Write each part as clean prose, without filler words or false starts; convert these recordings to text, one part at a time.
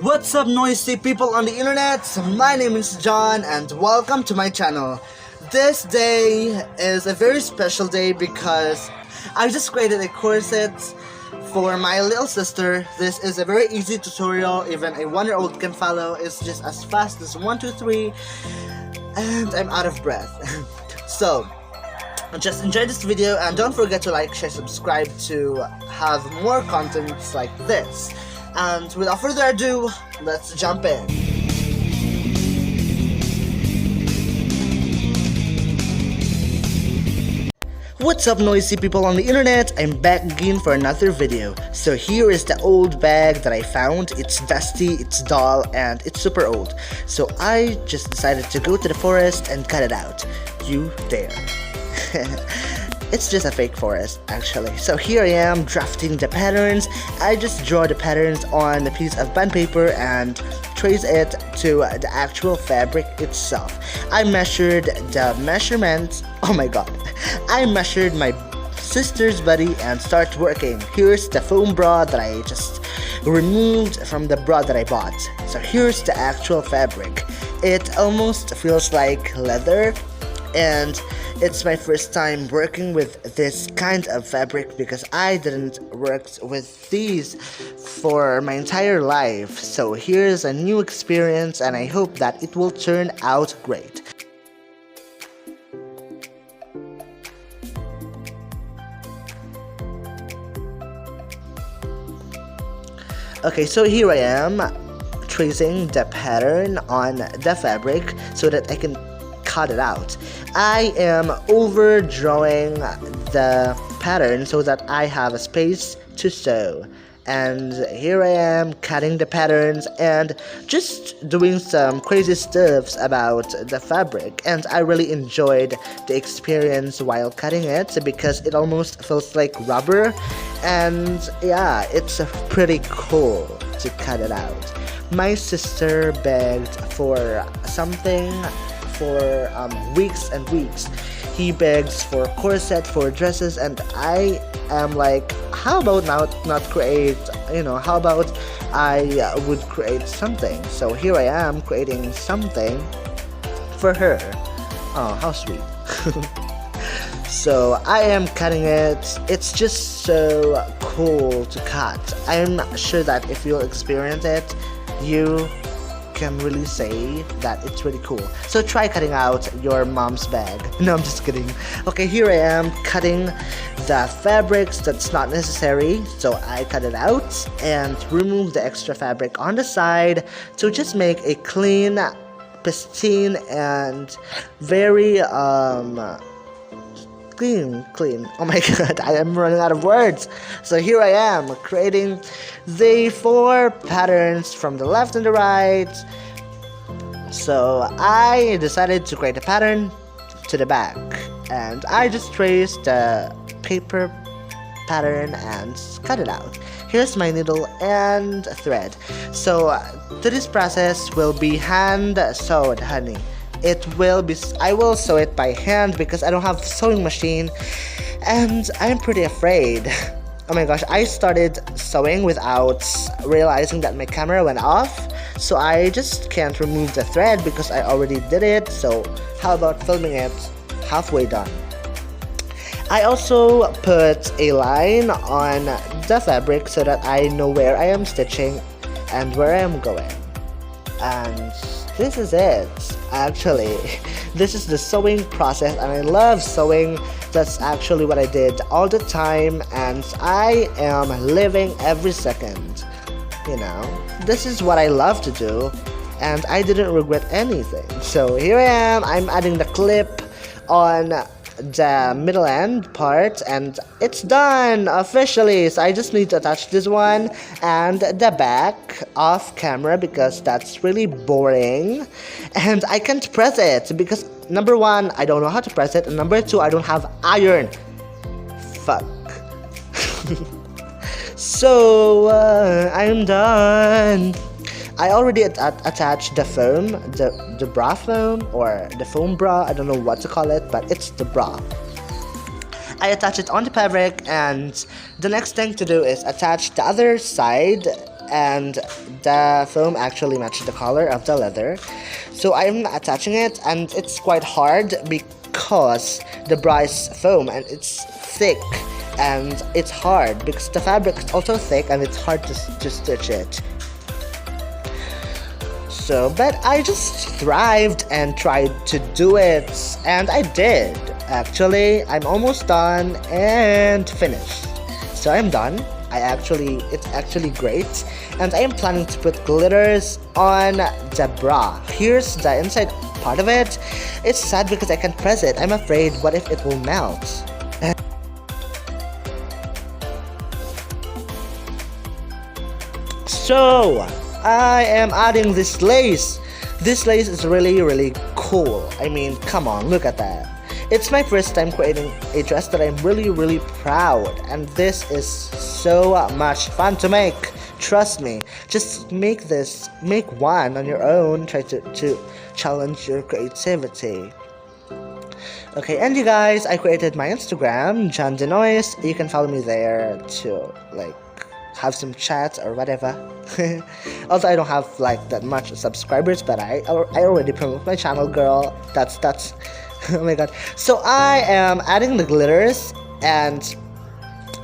What's up, noisy people on the internet? My name is John and welcome to my channel. This day is a very special day because I just created a corset for my little sister. This is a very easy tutorial, even a 1-year-old can follow. It's just as fast as 1, 2, 3, and I'm out of breath. So, just enjoy this video and don't forget to like, share, subscribe to have more contents like this. And without further ado, let's jump in. What's up, noisy people on the internet? I'm back again for another video. So here is the old bag that I found. It's dusty, it's dull, and it's super old. So I just decided to go to the forest and cut it out. You dare. It's just a fake forest, actually. So here I am drafting the patterns. I just draw the patterns on a piece of bond paper and trace it to the actual fabric itself. I measured the measurements. Oh my god. I measured my sister's body and start working. Here's the foam bra that I just removed from the bra that I bought. So here's the actual fabric. It almost feels like leather, and it's my first time working with this kind of fabric because I didn't work with these for my entire life. So here's a new experience and I hope that it will turn out great. Okay, so here I am tracing the pattern on the fabric so that I can cut it out. I am overdrawing the pattern so that I have a space to sew. And here I am cutting the patterns and just doing some crazy stuffs about the fabric, and I really enjoyed the experience while cutting it because it almost feels like rubber, and yeah, it's pretty cool to cut it out. My sister begged for something for weeks and weeks. He begs for corset, for dresses, and I am like, how about not create, how about I would create something. So here I am creating something for her. Oh, how sweet. So I am cutting it. It's just so cool to cut. I'm sure that if you'll experience it, you can really say that it's really cool. So try cutting out your mom's bag. No, I'm just kidding. Okay, here I am cutting the fabrics that's not necessary. So I cut it out and remove the extra fabric on the side to just make a clean, pristine, and very clean. Oh my god, I am running out of words. So here I am creating the 4 patterns from the left and the right. So I decided to create a pattern to the back, and I just traced the paper pattern and cut it out. Here's my needle and thread. So to this process will be hand sewed, honey. I will sew it by hand because I don't have sewing machine and I'm pretty afraid. Oh my gosh, I started sewing without realizing that my camera went off, so I just can't remove the thread because I already did it. So how about filming it halfway done? I also put a line on the fabric so that I know where I am stitching and where I am going. And this is it. Actually, this is the sewing process, and I love sewing. That's actually what I did all the time, and I am living every second. This is what I love to do, and I didn't regret anything. So here I am. I'm adding the clip on the middle end part, and it's done officially. So I just need to attach this one and the back off camera because that's really boring, and I can't press it because number 1, I don't know how to press it, and number 2, I don't have iron. Fuck. So I'm done. I already attached the foam, the bra foam, or the foam bra, I don't know what to call it, but it's the bra. I attach it on the fabric, and the next thing to do is attach the other side and the foam actually matched the color of the leather. So I'm attaching it, and it's quite hard because the bra is foam and it's thick, and it's hard because the fabric is also thick and it's hard to stitch it. So, but I just thrived and tried to do it, and I did. Actually, I'm almost done and finished. So I'm done. It's actually great, and I am planning to put glitters on the bra. Here's the inside part of it. It's sad because I can't press it. I'm afraid, what if it will melt? So, I am adding this lace. This lace is really cool. I mean, come on, look at that. It's my first time creating a dress that I'm really proud, and this is so much fun to make. Trust me, just make one on your own. Try to challenge your creativity. Okay, and you guys, I created my Instagram, John Denoise. You can follow me there to have some chats or whatever. Although I don't have that much subscribers, but I already promote my channel, girl. That's oh my god. So I am adding the glitters and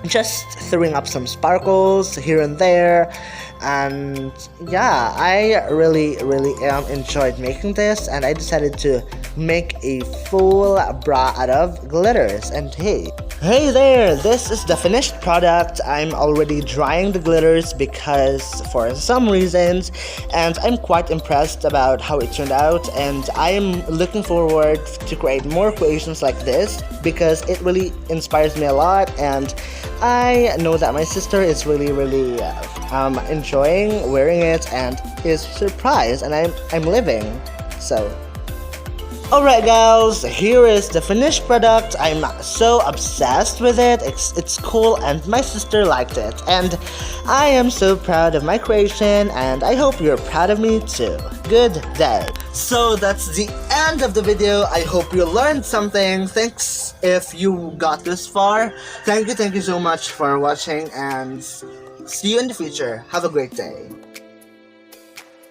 just throwing up some sparkles here and there, and yeah, I really enjoyed making this, and I decided to make a full bra out of glitters. And hey there, this is the finished product. I'm already drying the glitters because for some reasons, and I'm quite impressed about how it turned out, and I'm looking forward to create more creations like this because it really inspires me a lot, and I know that my sister is really enjoying wearing it and is surprised, and I'm living. So alright guys, here is the finished product. I'm so obsessed with it. It's cool, and my sister liked it, and I am so proud of my creation, and I hope you're proud of me too. Good day. So that's the end of the video. I hope you learned something. Thanks if you got this far. Thank you so much for watching, and see you in the future. Have a great day.